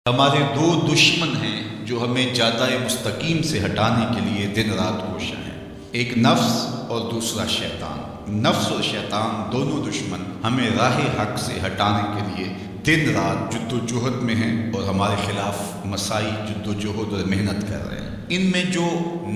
ہمارے دو دشمن ہیں جو ہمیں جادہ مستقیم سے ہٹانے کے لیے دن رات کوشاں ہیں، ایک نفس اور دوسرا شیطان۔ نفس اور شیطان دونوں دشمن ہمیں راہ حق سے ہٹانے کے لیے دن رات جد و جہد میں ہیں اور ہمارے خلاف مساعی جد و جہد اور محنت کر رہے ہیں۔ ان میں جو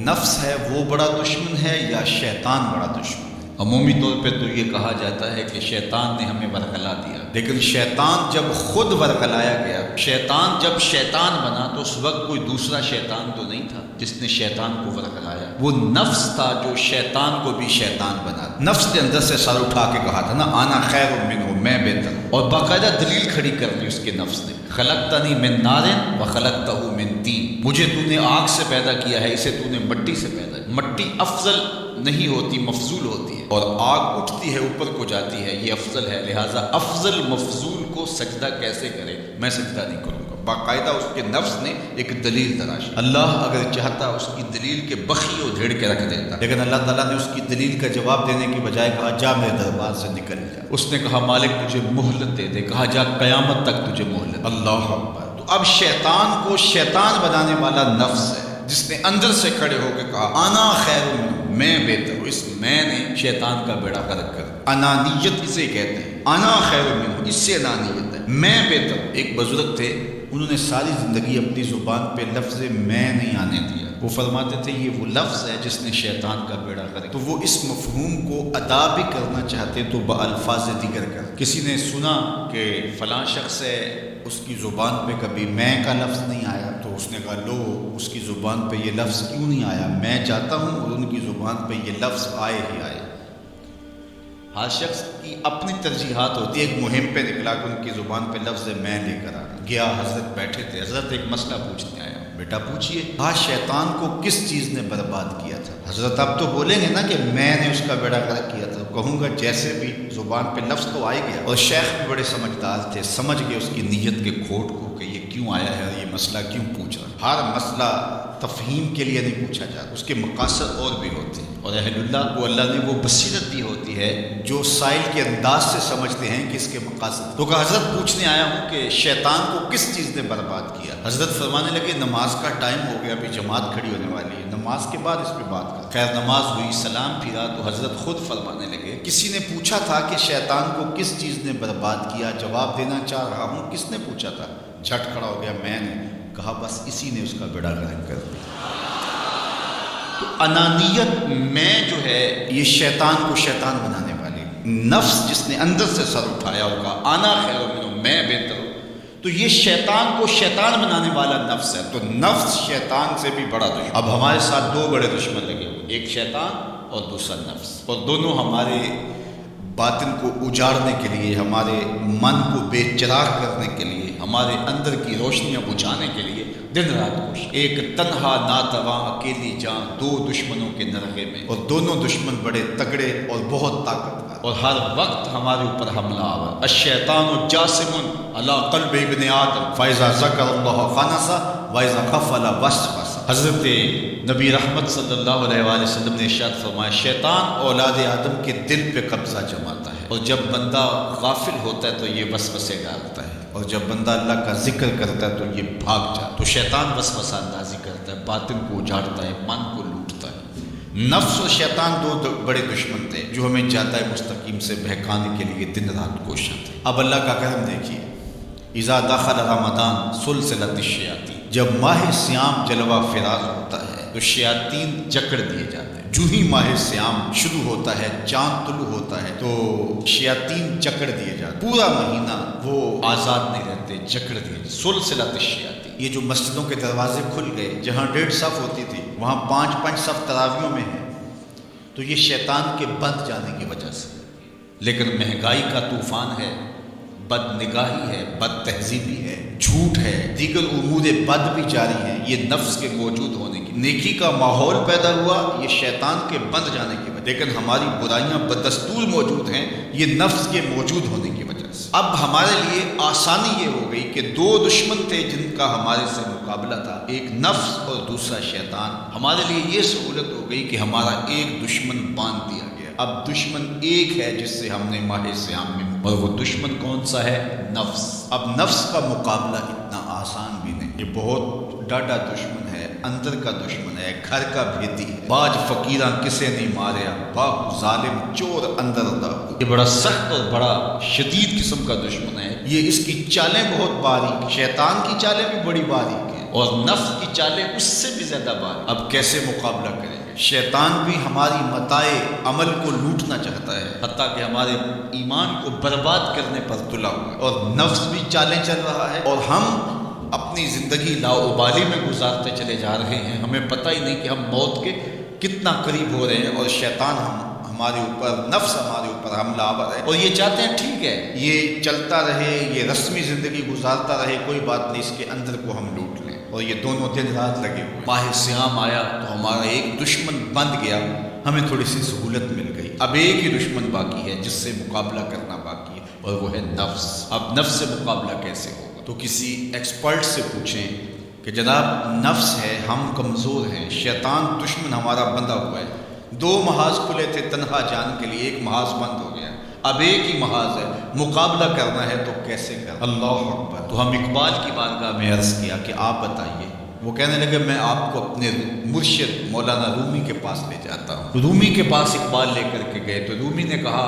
نفس ہے وہ بڑا دشمن ہے یا شیطان بڑا دشمن ہے؟ عمومی طور پہ تو یہ کہا جاتا ہے کہ شیطان نے ہمیں ورغلا دیا، لیکن شیطان جب خود ورغلایا گیا، شیطان جب شیطان بنا تو اس وقت کوئی دوسرا شیطان تو نہیں تھا جس نے شیطان کو ورغلایا، وہ نفس تھا جو شیطان کو بھی شیطان بنا۔ نفس کے اندر سے سر اٹھا کے کہا تھا نا، آنا خیر منہ، میں بہتر ہوں، اور باقاعدہ دلیل کھڑی کر لی اس کے نفس نے، خلقتنی من نار وخلقتہ من طین، مجھے تو نے آگ سے پیدا کیا ہے، اسے تو نے مٹی سے پیدا کیا۔ مٹی افضل نہیں ہوتی، مفضول ہوتی ہے، اور آگ اٹھتی ہے اوپر کو جاتی ہے، یہ افضل ہے، لہٰذا افضل مفضول کو سجدہ کیسے کرے؟ میں سجدہ نہیں کروں گا۔ باقاعدہ اس کے نفس نے ایک دلیل تراش، اللہ اگر چاہتا اس کی دلیل کے بخی اور جھیڑ کے رکھ دیتا، لیکن اللہ تعالیٰ نے اس کی دلیل کا جواب دینے کی بجائے کہا جا میرے دربار سے نکل جا۔ اس نے کہا مالک مجھے مہلت دے دے، کہا جا قیامت تک تجھے مہلت۔ اللہ اکبر۔ تو اب شیطان کو شیطان بنانے والا نفس ہے جس نے اندر سے کھڑے ہو کے کہا انا خیر منہ، میں بہتر ہوں۔ اس میں نے شیطان کا بیڑا غرق کر، انانیت اسے کہتے ہیں، انا خیر منہ، اس سے انانیت ہے، میں بہتر ہوں۔ ایک بزرگ تھے، انہوں نے ساری زندگی اپنی زبان پہ لفظ میں نہیں آنے دیا۔ وہ فرماتے تھے یہ وہ لفظ ہے جس نے شیطان کا بیڑا غرق۔ تو وہ اس مفہوم کو ادا بھی کرنا چاہتے تو بالفاظ دیگر کر۔ کسی نے سنا کہ فلاں شخص ہے، اس کی زبان پہ کبھی میں کا لفظ نہیں آیا، تو اس نے کہا لو اس کی زبان پہ یہ لفظ کیوں نہیں آیا؟ میں چاہتا ہوں اور ان کی زبان پہ یہ لفظ آئے ہی آئے۔ ہر شخص کی اپنی ترجیحات ہوتی ہے۔ ایک مہم پہ نکلا کہ ان کی زبان پہ لفظ میں لے کر آ گیا۔ حضرت بیٹھے تھے، حضرت ایک مسئلہ پوچھنے آیا، بیٹا پوچھئے۔ کہا شیطان کو کس چیز نے برباد کیا تھا؟ حضرت اب تو بولیں گے نا کہ میں نے اس کا بیڑا غرق کیا تھا، کہوں گا جیسے بھی زبان پہ لفظ تو آئے گیا۔ اور شیخ بھی بڑے سمجھدار تھے، سمجھ گئے اس کی نیت کے کھوٹ کو کہ یہ کیوں آیا ہے اور یہ مسئلہ کیوں پوچھ رہا ہے۔ ہر مسئلہ تفہیم کے لیے نہیں پوچھا جاتا، اس کے مقاصد اور بھی ہوتے ہیں، اور اہل اللہ کو اللہ نے وہ بصیرت دی ہوتی ہے جو سائل کے انداز سے سمجھتے ہیں کہ اس کے مقاصد۔ تو کہا حضرت پوچھنے آیا ہوں کہ شیطان کو کس چیز نے برباد کیا؟ حضرت فرمانے لگے نماز کا ٹائم ہو گیا، ابھی جماعت کھڑی ہونے والی ہے، نماز کے بعد اس پہ بات کر۔ خیر نماز ہوئی، سلام پھرا تو حضرت خود فرمانے لگے کسی نے پوچھا تھا کہ شیطان کو کس چیز نے برباد کیا؟ جواب دینا چاہ رہا ہوں، کس نے پوچھا تھا؟ جھٹ کھڑا ہو گیا میں نے۔ کہا بس اسی نے اس کا بیڑا غرق کر دیا۔ تو انانیت میں جو ہے یہ شیطان کو شیطان بنانے والی، نفس جس نے اندر سے سر اٹھایا ہوگا آنا خیر منہ، میں بہتر ہوں، تو یہ شیطان کو شیطان بنانے والا نفس ہے۔ تو نفس شیطان سے بھی بڑا دشمن۔ اب ہمارے ساتھ دو بڑے دشمن لگے ہوئے، ایک شیطان اور دوسرا نفس، اور دونوں ہمارے باطن کو اجاڑنے کے لیے، ہمارے من کو بے چراغ کرنے کے لیے، ہمارے اندر کی روشنیاں بجھانے کے لیے دن رات کوشش۔ ایک تنہا ناتواں اکیلی جان، دو دشمنوں کے نرغے میں، اور دونوں دشمن بڑے تگڑے اور بہت طاقتور، اور ہر وقت ہمارے اوپر حملہ آور۔ الشیطان جاسم علی قلب ابن آدم فاذا ذکر اللہ خنس واذا غفل وسوس۔ حضرت نبی رحمت صلی اللہ علیہ وآلہ وسلم نے ارشاد فرمایا شیطان اولاد آدم کے دل پہ قبضہ جماتا ہے، اور جب بندہ غافل ہوتا ہے تو یہ وسوسے ڈالتا ہے، اور جب بندہ اللہ کا ذکر کرتا ہے تو یہ بھاگ جاتا ہے۔ تو شیطان وسوسہ اندازی کرتا ہے، باطن کو اجاڑتا ہے، من کو لوٹتا ہے۔ نفس اور شیطان دو بڑے دشمن تھے جو ہمیں جادہ مستقیم سے بہکانے کے لیے دن رات کوشاں تھے۔ اب اللہ کا کرم دیکھیے، اذا دخل رمضان سلسلۃ الشیاطین، جب ماہ سیام جلوہ فراز ہوتا ہے تو شیاطین جکڑ دیے جاتے ہیں۔ جو ہی ماہ سیام شروع ہوتا ہے، چاند طلوع ہوتا ہے، تو شیاطین جکڑ دیے جاتے ہیں۔ پورا مہینہ وہ آزاد نہیں رہتے، جکڑ دیے۔ سلسلۃ الشیاطین، یہ جو مسجدوں کے دروازے کھل گئے، جہاں 1.5 صف ہوتی تھی وہاں 5 صف تراویحوں میں ہیں، تو یہ شیطان کے بند جانے کی وجہ سے۔ لیکن مہنگائی کا طوفان ہے، بد نگاہی ہے، بد تہذیبی ہے، جھوٹ ہے، دیگر امور بد بھی جاری ہیں، یہ نفس کے موجود ہونے کی۔ نیکی کا ماحول پیدا ہوا یہ شیطان کے بند جانے کی وجہ، لیکن ہماری برائیاں بدستور موجود ہیں یہ نفس کے موجود ہونے کی وجہ سے۔ اب ہمارے لیے آسانی یہ ہو گئی کہ دو دشمن تھے جن کا ہمارے سے مقابلہ تھا، ایک نفس اور دوسرا شیطان۔ ہمارے لیے یہ سہولت ہو گئی کہ ہمارا ایک دشمن باندھ دیا گیا، اب دشمن ایک ہے جس سے ہم نے ماہ سیام میں، اور وہ دشمن کون سا ہے؟ نفس۔ اب نفس کا مقابلہ اتنا آسان بھی بہت ڈاڈا دشمن ہے، اندر کا دشمن ہے، گھر کا بھیتی ہے۔ باج فقیراں کسے نہیں ماریا، باہو ظالم چور اندر دا۔ یہ بڑا سخت اور بڑا شدید قسم کا دشمن ہے۔ یہ اس کی چالیں بہت باریک، شیطان کی چالیں بھی بڑی باریک ہیں اور نفس کی چالیں اس سے بھی زیادہ باریک۔ اب کیسے مقابلہ کریں گے؟ شیطان بھی ہماری متاع عمل کو لوٹنا چاہتا ہے، حتیٰ کہ ہمارے ایمان کو برباد کرنے پر تلا ہوا ہے، اور نفس بھی چالیں چل رہا ہے، اور ہم اپنی زندگی لاؤبالی میں گزارتے چلے جا رہے ہیں۔ ہمیں پتہ ہی نہیں کہ ہم موت کے کتنا قریب ہو رہے ہیں، اور شیطان ہمارے اوپر، نفس ہمارے اوپر حملہ آور ہے، اور یہ چاہتے ہیں ٹھیک ہے یہ چلتا رہے، یہ رسمی زندگی گزارتا رہے، کوئی بات نہیں، اس کے اندر کو ہم لوٹ لیں۔ اور یہ دونوں دن رات لگے ہوئے۔ ماہ سیام آیا تو ہمارا ایک دشمن بند گیا، ہمیں تھوڑی سی سہولت مل گئی۔ اب ایک ہی دشمن باقی ہے جس سے مقابلہ کرنا باقی ہے، اور وہ ہے نفس۔ اب نفس سے مقابلہ کیسے ہوگا؟ تو کسی ایکسپرٹ سے پوچھیں کہ جناب نفس ہے، ہم کمزور ہیں، شیطان دشمن ہمارا بندہ ہوا ہے، 2 محاذ کھلے تھے تنہا جان کے لیے، ایک محاذ بند ہو گیا، اب ایک ہی محاذ ہے، مقابلہ کرنا ہے تو کیسے کرنا؟ اللہ اکبر۔ تو ہم اقبال کی بارگاہ میں عرض کیا کہ آپ بتائیے۔ وہ کہنے لگے میں آپ کو اپنے مرشد مولانا رومی کے پاس لے جاتا ہوں۔ رومی کے پاس اقبال لے کر کے گئے تو رومی نے کہا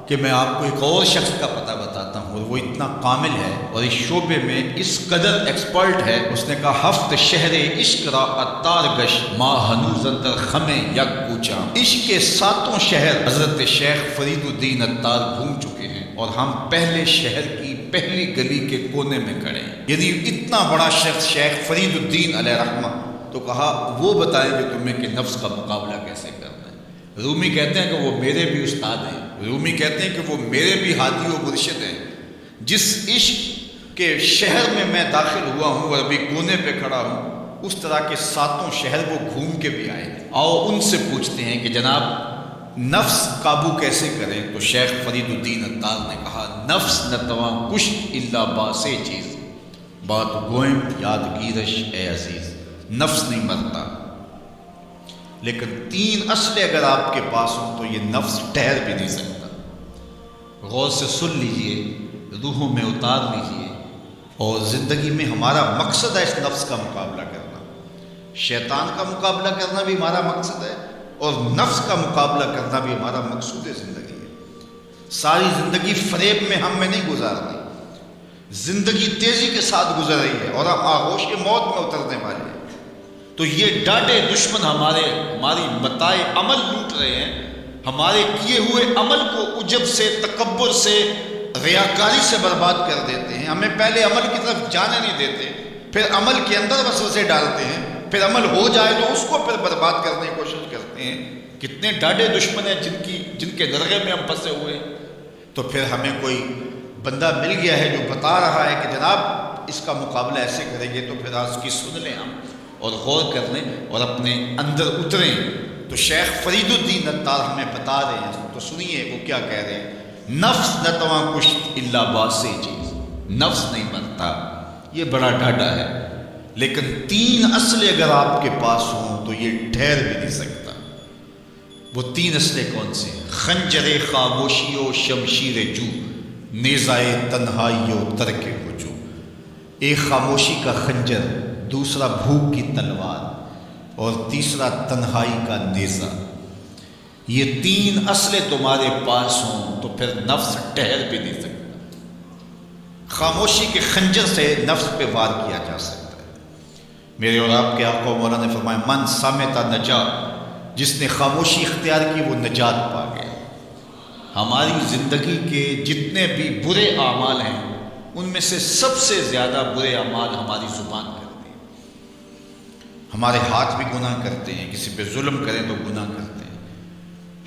کہ میں آپ کو ایک اور شخص کا پتہ بتاتا ہوں، اور وہ اتنا کامل ہے اور اس شعبے میں اس قدر ایکسپرٹ ہے۔ اس نے کہا ہفت شہر عشق را اتار گش ما ہنوز اندر خمے یک کوچا۔ عشق کے 7 شہر حضرت شیخ فرید الدین اتار گھوم چکے ہیں، اور ہم پہلے شہر کی پہلی گلی کے کونے میں کھڑے ہیں۔ یعنی اتنا بڑا شخص شیخ فرید الدین علیہ رحمہ۔ تو کہا وہ بتائیں گے تمہیں کہ نفس کا مقابلہ کیسے کرنا ہے۔ رومی کہتے ہیں کہ وہ میرے بھی استاد ہیں، رومی کہتے ہیں کہ وہ میرے بھی ہادی و مرشد ہیں۔ جس عشق کے شہر میں میں داخل ہوا ہوں اور ابھی کونے پہ کھڑا ہوں، اس طرح کے 7 شہر وہ گھوم کے بھی آئے ہیں۔ آؤ ان سے پوچھتے ہیں کہ جناب نفس قابو کیسے کریں؟ تو شیخ فرید الدین اتار نے کہا نفس نتواں کشت الا باسے چیز بات گوئم یادگیرش اے عزیز۔ نفس نہیں مرتا، لیکن 3 اسلحے اگر آپ کے پاس ہوں تو یہ نفس ٹھہر بھی نہیں سکتا۔ غور سے سن لیجئے، روحوں میں اتار لیجئے، اور زندگی میں ہمارا مقصد ہے اس نفس کا مقابلہ کرنا۔ شیطان کا مقابلہ کرنا بھی ہمارا مقصد ہے، اور نفس کا مقابلہ کرنا بھی ہمارا مقصود زندگی ہے۔ ساری زندگی فریب میں ہم میں نہیں گزارنی، زندگی تیزی کے ساتھ گزر رہی ہے اور ہم آغوش موت میں اترنے والے ہیں۔ تو یہ ڈاڈے دشمن ہماری متاع عمل لوٹ رہے ہیں، ہمارے کیے ہوئے عمل کو عجب سے، تکبر سے، ریاکاری سے برباد کر دیتے ہیں۔ ہمیں پہلے عمل کی طرف جانے نہیں دیتے، پھر عمل کے اندر وسوسے ڈالتے ہیں، پھر عمل ہو جائے تو اس کو پھر برباد کرنے کی کوشش کرتے ہیں۔ کتنے ڈاڈے دشمن ہیں جن کے درگے میں ہم پھنسے ہوئے ہیں۔ تو پھر ہمیں کوئی بندہ مل گیا ہے جو بتا رہا ہے کہ جناب اس کا مقابلہ ایسے کریں گے، تو پھر آج کی سن لیں ہم اور غور کر لیں اور اپنے اندر اتریں۔ تو شیخ فرید الدین اتار ہمیں بتا رہے ہیں، تو سنیے وہ کیا کہہ رہے ہیں۔ نفس نتواں کشت الا باسے چیز، نفس نہیں مرتا، یہ بڑا ڈاڈا ہے، لیکن 3 اسلحے اگر آپ کے پاس ہوں تو یہ ٹھہر بھی نہیں سکتا۔ وہ 3 اسلحے کون سے ہیں؟ خنجر خاموشی و شمشیر جو، نیزائے تنہائی و ترک ہجو۔ ایک خاموشی کا خنجر، دوسرا بھوک کی تلوار، اور تیسرا تنہائی کا نیزہ۔ یہ 3 اسلحے تمہارے پاس ہوں تو پھر نفس ٹھہر بھی نہیں سکتا۔ خاموشی کے خنجر سے نفس پہ وار کیا جا سکتا ہے۔ میرے اور آپ کے آقا مولانا نے فرمایا من صامت نجا، جس نے خاموشی اختیار کی وہ نجات پا گیا۔ ہماری زندگی کے جتنے بھی برے اعمال ہیں ان میں سے سب سے زیادہ برے اعمال ہماری زبان کرتے ہیں۔ ہمارے ہاتھ بھی گناہ کرتے ہیں، کسی پہ ظلم کریں تو گناہ کرتے ہیں،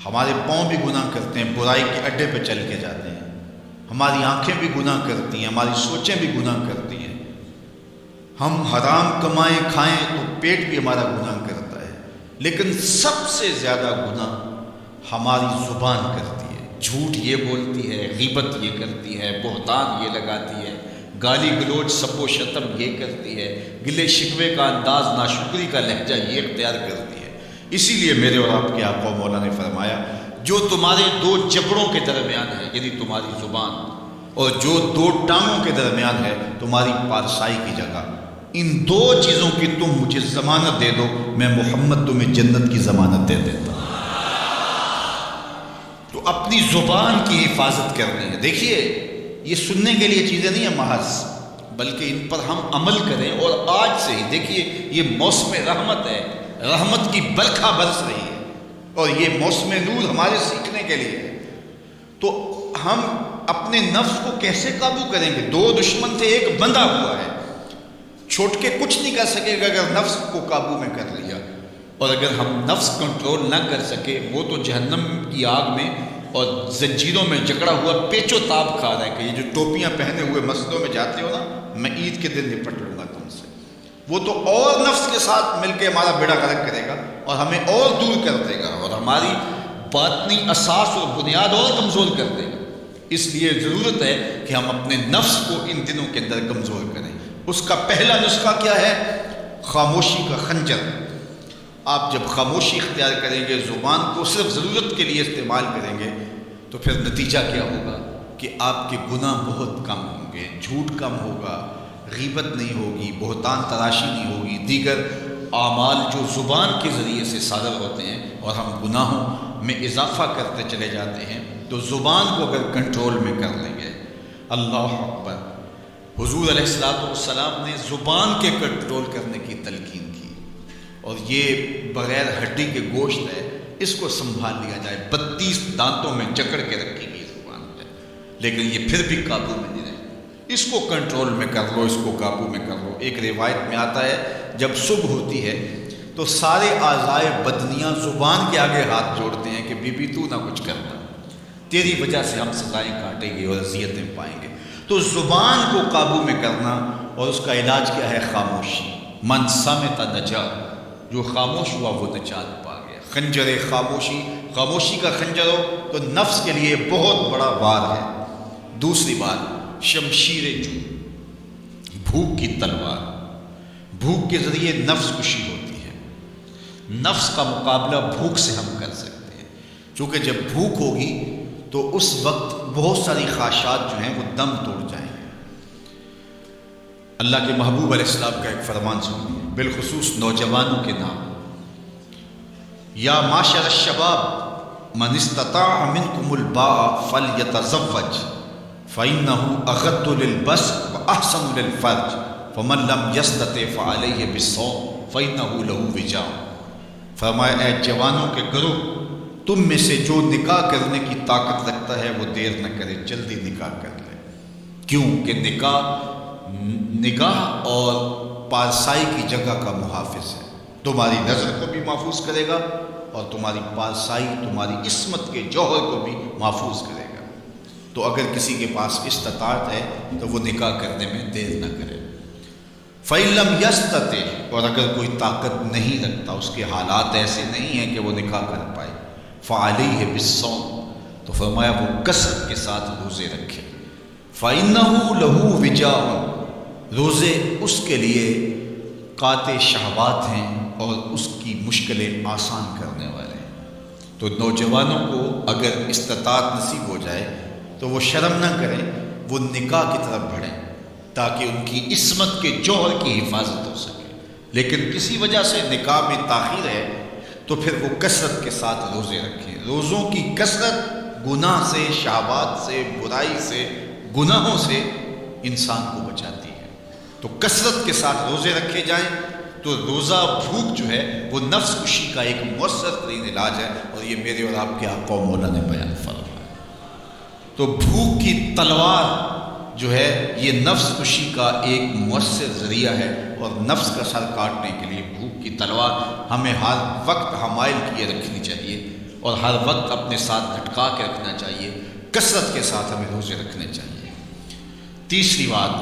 ہمارے پاؤں بھی گناہ کرتے ہیں، برائی کے اڈے پہ چل کے جاتے ہیں، ہماری آنکھیں بھی گناہ کرتی ہیں، ہماری سوچیں بھی گناہ کرتی ہیں، ہم حرام کمائیں کھائیں تو پیٹ بھی ہمارا گناہ کرتا ہے، لیکن سب سے زیادہ گناہ ہماری زبان کرتی ہے۔ جھوٹ یہ بولتی ہے، غیبت یہ کرتی ہے، بہتان یہ لگاتی ہے، گالی گلوچ سب و شتم یہ کرتی ہے، گلے شکوے کا انداز، ناشکری کا لہجہ یہ اختیار کرتی ہے۔ اسی لیے میرے اور آپ کے آقا مولا نے فرمایا جو تمہارے 2 جبڑوں کے درمیان ہے یعنی تمہاری زبان، اور جو 2 ٹانگوں کے درمیان ہے تمہاری پارسائی کی جگہ، ان دو چیزوں کی تم مجھے ضمانت دے دو، میں محمد تمہیں جنت کی ضمانت دے دیتا ہوں۔ تو اپنی زبان کی حفاظت کرنی ہے۔ دیکھیے یہ سننے کے لیے چیزیں نہیں ہیں محض، بلکہ ان پر ہم عمل کریں۔ اور آج سے ہی دیکھیے یہ موسم رحمت ہے، رحمت کی برکھا برس رہی ہے، اور یہ موسم نور ہمارے سیکھنے کے لیے ہے۔ تو ہم اپنے نفس کو کیسے قابو کریں گے؟ دو دشمن تھے، ایک بندھا ہوا ہے، چھوٹ کے کچھ نہیں کر سکے گا اگر نفس کو قابو میں کر لیا۔ اور اگر ہم نفس کنٹرول نہ کر سکے، وہ تو جہنم کی آگ میں اور زنجیروں میں جکڑا ہوا پیچ و تاب کھا رہا ہے کہ یہ جو ٹوپیاں پہنے ہوئے مسجدوں میں جاتے ہو نا، میں عید کے دن نپٹ لوں گا تم سے۔ وہ تو اور نفس کے ساتھ مل کے ہمارا بیڑا غرق کرے گا اور ہمیں اور دور کر دے گا، اور ہماری باطنی اساس اور بنیاد اور کمزور کر دے گا۔ اس لیے ضرورت ہے کہ ہم اپنے نفس کو ان دنوں کے اندر کمزور کریں۔ اس کا پہلا نسخہ کیا ہے؟ خاموشی کا خنجر۔ آپ جب خاموشی اختیار کریں گے، زبان کو صرف ضرورت کے لیے استعمال کریں گے، تو پھر نتیجہ کیا ہوگا کہ آپ کے گناہ بہت کم ہوں گے، جھوٹ کم ہوگا، غیبت نہیں ہوگی، بہتان تراشی نہیں ہوگی، دیگر اعمال جو زبان کے ذریعے سے صادر ہوتے ہیں، اور ہم گناہوں میں اضافہ کرتے چلے جاتے ہیں۔ تو زبان کو اگر کنٹرول میں کر لیں گے، اللہ اکبر، حضور علیہ السلام نے زبان کے کنٹرول کرنے کی تلقین کی، اور یہ بغیر ہڈی کے گوشت ہے، اس کو سنبھال لیا جائے۔ 32 دانتوں میں جکڑ کے رکھی گئی زبان ہے، لیکن یہ پھر بھی قابو میں نہیں رہی۔ اس کو کنٹرول میں کر لو، اس کو قابو میں کر لو۔ ایک روایت میں آتا ہے جب صبح ہوتی ہے تو سارے اعضائے بدنیاں زبان کے آگے ہاتھ جوڑتے ہیں کہ بی بی تو نہ کچھ کرنا، تیری وجہ سے ہم سزائیں کاٹیں گے اور اذیتیں پائیں گے۔ تو زبان کو قابو میں کرنا، اور اس کا علاج کیا ہے؟ خاموشی۔ من صمت نجا، جو خاموش ہوا وہ نجات پا گیا۔ خنجر خاموشی، خاموشی کا خنجر ہو تو نفس کے لیے بہت بڑا وار ہے۔ دوسری بات، شمشیر جو، بھوک کی تلوار۔ بھوک کے ذریعے نفس کشی ہوتی ہے۔ نفس کا مقابلہ بھوک سے ہم کر سکتے ہیں، چونکہ جب بھوک ہوگی تو اس وقت بہت ساری خواہشات جو ہیں وہ دم توڑ جائیں گے۔ اللہ کے محبوب علیہ السلام کا ایک فرمان سنیے، بالخصوص نوجوانوں کے نام، یا معاشر الشباب من استطاع منکم الباء فلیتزوج فإنه اغض للبصر واحسن للفرج فمن لم یستطع فعلیہ بالصوم فإنه له وجاء۔ فرمایا اے جوانوں کے گروہ، تم میں سے جو نکاح کرنے کی طاقت رکھتا ہے وہ دیر نہ کرے، جلدی نکاح کر لے۔ کیوں کہ نکاح اور پارسائی کی جگہ کا محافظ ہے، تمہاری نظر کو بھی محفوظ کرے گا اور تمہاری پارسائی، تمہاری عصمت کے جوہر کو بھی محفوظ کرے گا۔ تو اگر کسی کے پاس استطاعت ہے تو وہ نکاح کرنے میں دیر نہ کرے۔ فَإِن لَمْ يَسْتَطِعْ، اور اگر کوئی طاقت نہیں رکھتا، اس کے حالات ایسے نہیں ہیں کہ وہ نکاح کر پائے، فَعَلَيْهِ بِالصَّوْمِ، تو فرمایا وہ کثرت کے ساتھ روزے رکھے۔ فَإِنَّهُ لَهُ وِجَاءٌ، روزے اس کے لیے قاطع شہوات ہیں اور اس کی مشکلیں آسان کرنے والے ہیں۔ تو نوجوانوں کو اگر استطاعت نصیب ہو جائے تو وہ شرم نہ کریں، وہ نکاح کی طرف بڑھیں تاکہ ان کی عصمت کے جوہر کی حفاظت ہو سکے۔ لیکن کسی وجہ سے نکاح میں تاخیر ہے تو پھر وہ کثرت کے ساتھ روزے رکھیں۔ روزوں کی کثرت گناہ سے، شہوات سے، برائی سے، گناہوں سے انسان کو بچاتی ہے۔ تو کثرت کے ساتھ روزے رکھے جائیں تو روزہ بھوک جو ہے وہ نفس کشی کا ایک مؤثر ترین علاج ہے، اور یہ میرے اور آپ کے آقا و مولا نے بیان فرمایا۔ تو بھوک کی تلوار جو ہے یہ نفس کشی کا ایک مؤثر ذریعہ ہے، اور نفس کا سر کاٹنے کے لیے بھوک کی تلوار ہمیں ہر وقت حمائل کیے رکھنی چاہیے، اور ہر وقت اپنے ساتھ لٹکا کے رکھنا چاہیے۔ کثرت کے ساتھ ہمیں روزے رکھنے چاہیے۔ تیسری بات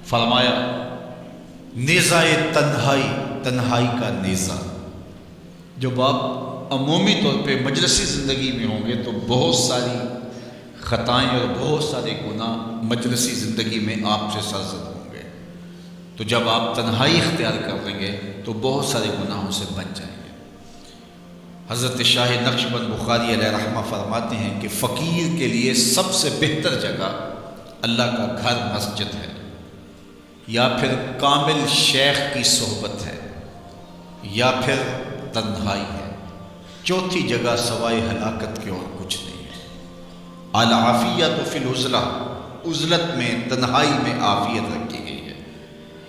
فرمایا نیزہ تنہائی، تنہائی کا نیزہ۔ جب آپ عمومی طور پہ مجلسی زندگی میں ہوں گے تو بہت ساری خطائیں اور بہت سارے گناہ مجلسی زندگی میں آپ سے سرزد ہوں گے۔ تو جب آپ تنہائی اختیار کر لیں گے تو بہت سارے گناہوں سے بچ جائیں گے۔ حضرت شاہ نقشبند بخاری علیہ رحمہ فرماتے ہیں کہ فقیر کے لیے سب سے بہتر جگہ اللہ کا گھر مسجد ہے، یا پھر کامل شیخ کی صحبت ہے، یا پھر تنہائی ہے۔ چوتھی جگہ سوائے ہلاکت کے اور کچھ نہیں ہے۔ العافیۃ فی العزلہ، عزلت میں، تنہائی میں عافیت رکھی گئی ہے۔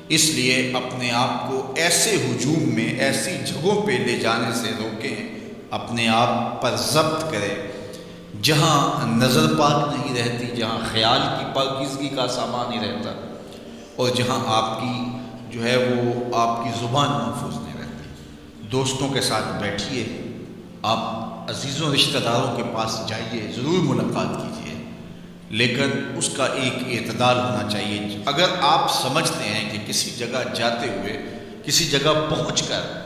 اس لیے اپنے آپ کو ایسے ہجوم میں، ایسی جگہوں پہ لے جانے سے روکیں، اپنے آپ پر ضبط کریں جہاں نظر پاک نہیں رہتی، جہاں خیال کی پاکیزگی کا سامان نہیں رہتا، اور جہاں آپ کی جو ہے وہ آپ کی زبان محفوظ نہیں رہتی۔ دوستوں کے ساتھ بیٹھیے، آپ عزیزوں رشتہ داروں کے پاس جائیے، ضرور ملاقات کیجیے، لیکن اس کا ایک اعتدال ہونا چاہیے۔ اگر آپ سمجھتے ہیں کہ کسی جگہ جاتے ہوئے، کسی جگہ پہنچ کر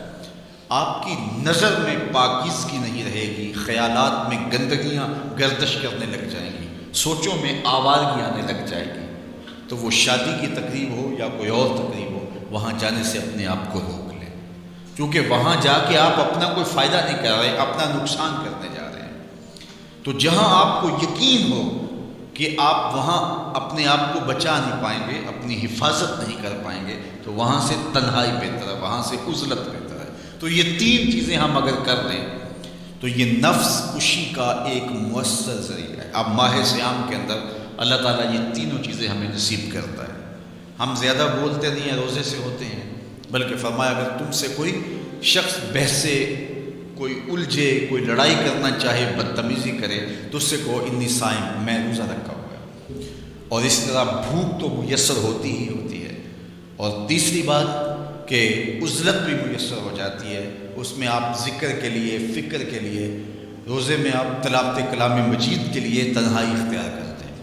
آپ کی نظر میں پاکیزگی نہیں رہے گی، خیالات میں گندگیاں گردش کرنے لگ جائیں گی، سوچوں میں آوارگی آنے لگ جائے گی، تو وہ شادی کی تقریب ہو یا کوئی اور تقریب ہو، وہاں جانے سے اپنے آپ کو روک لیں، کیونکہ وہاں جا کے آپ اپنا کوئی فائدہ نہیں کر رہے، اپنا نقصان کرنے جا رہے ہیں۔ تو جہاں آپ کو یقین ہو کہ آپ وہاں اپنے آپ کو بچا نہیں پائیں گے، اپنی حفاظت نہیں کر پائیں گے، تو وہاں سے تنہائی بہتر ہے، وہاں سے عزلت بہتر ہے۔ تو یہ تین چیزیں ہم اگر کر لیں تو یہ نفس کشی کا ایک مؤثر ذریعہ ہے۔ اب ماہ صیام کے اندر اللہ تعالیٰ یہ تینوں چیزیں ہمیں نصیب کرتا ہے۔ ہم زیادہ بولتے نہیں ہیں، روزے سے ہوتے ہیں، بلکہ فرمایا اگر تم سے کوئی شخص بحثے، کوئی الجھے، کوئی لڑائی کرنا چاہے، بدتمیزی کرے، تو اس سے کہو انی صائم، میں روزہ رکھا ہوا ہے۔ اور اس طرح بھوک تو میسر ہوتی ہی ہوتی ہے۔ اور تیسری بات کہ عزلت بھی میسر ہو جاتی ہے، اس میں آپ ذکر کے لیے، فکر کے لیے، روزے میں آپ تلاوت کلام مجید کے لیے تنہائی اختیار کرتے ہیں۔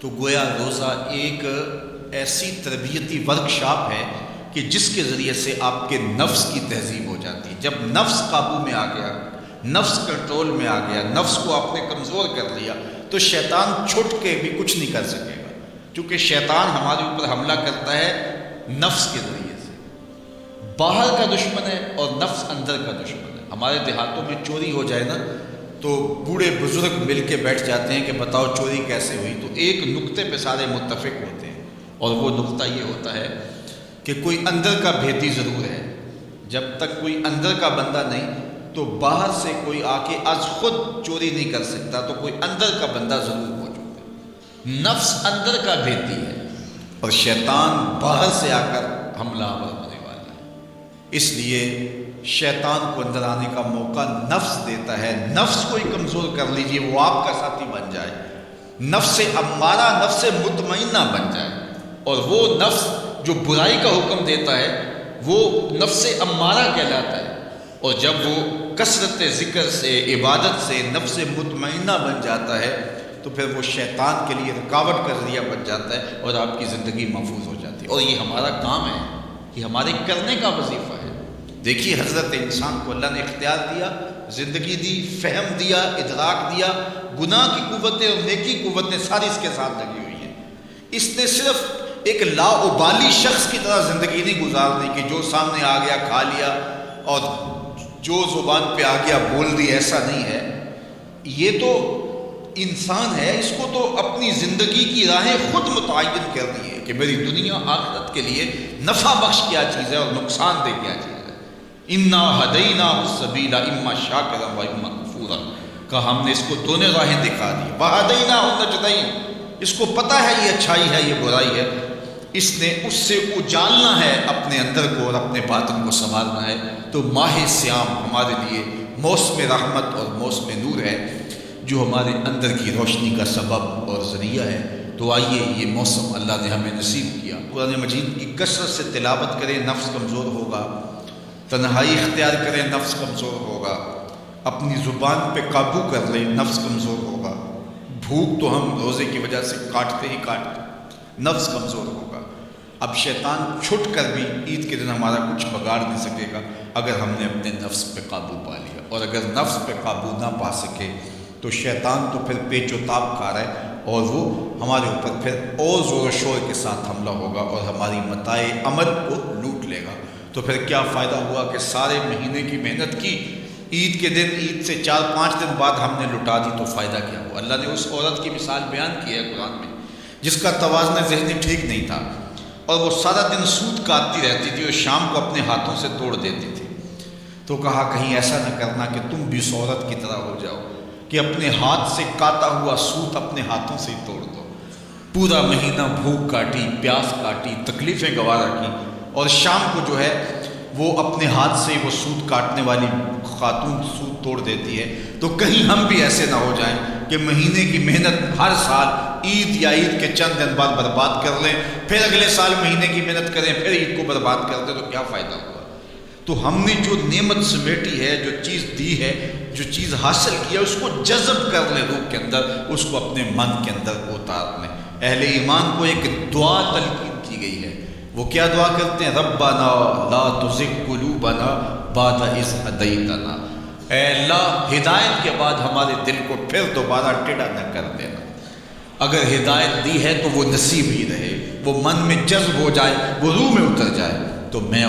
تو گویا روزہ ایک ایسی تربیتی ورکشاپ ہے کہ جس کے ذریعے سے آپ کے نفس کی تہذیب ہو جاتی ہے۔ جب نفس قابو میں آ گیا، نفس کنٹرول میں آ گیا، نفس کو آپ نے کمزور کر لیا، تو شیطان چھٹ کے بھی کچھ نہیں کر سکے گا، کیونکہ شیطان ہمارے اوپر حملہ کرتا ہے نفس کے ذریعے سے۔ باہر کا دشمن ہے اور نفس اندر کا دشمن ہے۔ ہمارے دیہاتوں میں چوری ہو جائے نا تو بوڑھے بزرگ مل کے بیٹھ جاتے ہیں کہ بتاؤ چوری کیسے ہوئی، تو ایک نقطے پہ سارے متفق ہوتے ہیں، اور وہ نقطہ یہ ہوتا ہے کہ کوئی اندر کا بھیتی ضرور ہے۔ جب تک کوئی اندر کا بندہ نہیں تو باہر سے کوئی آ کے از خود چوری نہیں کر سکتا، تو کوئی اندر کا بندہ ضرور موجود ہے۔ نفس اندر کا بھیتی ہے اور شیطان باہر سے آ کر حملہ آور ہونے والا ہے۔ اس لیے شیطان کو اندر آنے کا موقع نفس دیتا ہے۔ نفس کو ہی کمزور کر لیجئے، وہ آپ کا ساتھی بن جائے، نفس امارہ، نفس مطمئنہ بن جائے، اور وہ نفس جو برائی کا حکم دیتا ہے وہ نفس امارہ کہلاتا ہے۔ اور جب وہ کثرت ذکر سے، عبادت سے نفس مطمئنہ بن جاتا ہے تو پھر وہ شیطان کے لیے رکاوٹ کا ذریعہ بن جاتا ہے اور آپ کی زندگی محفوظ ہو جاتی ہے۔ اور یہ ہمارا کام ہے، یہ ہمارے کرنے کا وظیفہ ہے۔ دیکھیے حضرت انسان کو اللہ نے اختیار دیا، زندگی دی، فہم دیا، ادراک دیا، گناہ کی قوتیں اور نیکی قوتیں ساری اس کے ساتھ لگی ہوئی ہیں۔ اس نے صرف ایک لاابالی شخص کی طرح زندگی نہیں گزارنی کہ جو سامنے آ گیا کھا لیا اور جو زبان پہ آ گیا بول دی، ایسا نہیں ہے۔ یہ تو انسان ہے، اس کو تو اپنی زندگی کی راہیں خود متعین کرنی ہے کہ میری دنیا آخرت کے لیے نفع بخش کیا چیز ہے اور نقصان دہ کیا چیز ہے۔ انا ہدیناہ السبیل اما شاکرا و اما کفورا، کہ ہم نے اس کو دونوں راہیں دکھا دی۔ وہدیناہ النجدین، اس کو پتہ ہے یہ اچھائی ہے، یہ برائی ہے، اس نے اس سے اجالنا ہے اپنے اندر کو اور اپنے باطن کو سنبھالنا ہے۔ تو ماہ صیام ہمارے لیے موسم رحمت اور موسم نور ہے، جو ہمارے اندر کی روشنی کا سبب اور ذریعہ ہے۔ تو آئیے یہ موسم اللہ نے ہمیں نصیب کیا، قرآن مجید کی کثرت سے تلاوت کریں، نفس کمزور ہوگا، تنہائی اختیار کریں، نفس کمزور ہوگا، اپنی زبان پہ قابو کر لیں، نفس کمزور ہوگا، بھوک تو ہم روزے کی وجہ سے کاٹتے ہی کاٹتے، نفس کمزور ہوگا۔ اب شیطان چھٹ کر بھی عید کے دن ہمارا کچھ بگاڑ نہیں سکے گا اگر ہم نے اپنے نفس پہ قابو پا لیا، اور اگر نفس پہ قابو نہ پا سکے تو شیطان تو پھر پیچ و تاب کھا رہا ہے اور وہ ہمارے اوپر پھر اور زور و شور کے ساتھ حملہ ہوگا اور ہماری متاع عمل کو لوٹ لے گا۔ تو پھر کیا فائدہ ہوا کہ سارے مہینے کی محنت کی، عید کے دن، عید سے 4-5 دن بعد ہم نے لٹا دی، تو فائدہ کیا ہوا؟ اللہ نے اس عورت کی مثال بیان کی ہے قرآن میں جس کا توازن ذہنی ٹھیک نہیں تھا، اور وہ سارا دن سود کاٹتی رہتی تھی اور شام کو اپنے ہاتھوں سے توڑ دیتی تھی۔ تو کہا کہیں ایسا نہ کرنا کہ تم بھی اس عورت کی طرح ہو جاؤ کہ اپنے ہاتھ سے کاٹا ہوا سوت اپنے ہاتھوں سے ہی توڑ دو۔ پورا مہینہ بھوک کاٹی، پیاس کاٹی، تکلیفیں گوارا کی، اور شام کو جو ہے وہ اپنے ہاتھ سے وہ سوت کاٹنے والی خاتون سوت توڑ دیتی ہے۔ تو کہیں ہم بھی ایسے نہ ہو جائیں کہ مہینے کی محنت ہر سال عید یا عید کے چند دن بعد برباد کر لیں، پھر اگلے سال مہینے کی محنت کریں، پھر عید کو برباد کر دیں، تو کیا فائدہ ہوا؟ تو ہم نے جو نعمت سمیٹی ہے، جو چیز دی ہے، جو چیز حاصل کی ہے، اس کو جذب کر لیں روح کے اندر، اس کو اپنے من کے اندر اتار لیں۔ اہل ایمان کو ایک دعا تلقین کی گئی ہے، وہ کیا دعا کرتے ہیں؟ ربنا لا تزغ قلوبنا بعد اذ ہدیتنا، اے اللہ ہدایت کے بعد ہمارے دل کو پھر دوبارہ ٹیڑھا نہ کر دینا۔ اگر ہدایت دی ہے تو وہ نصیب ہی رہے، وہ من میں جذب ہو جائے، وہ روح میں اتر جائے۔ تو میں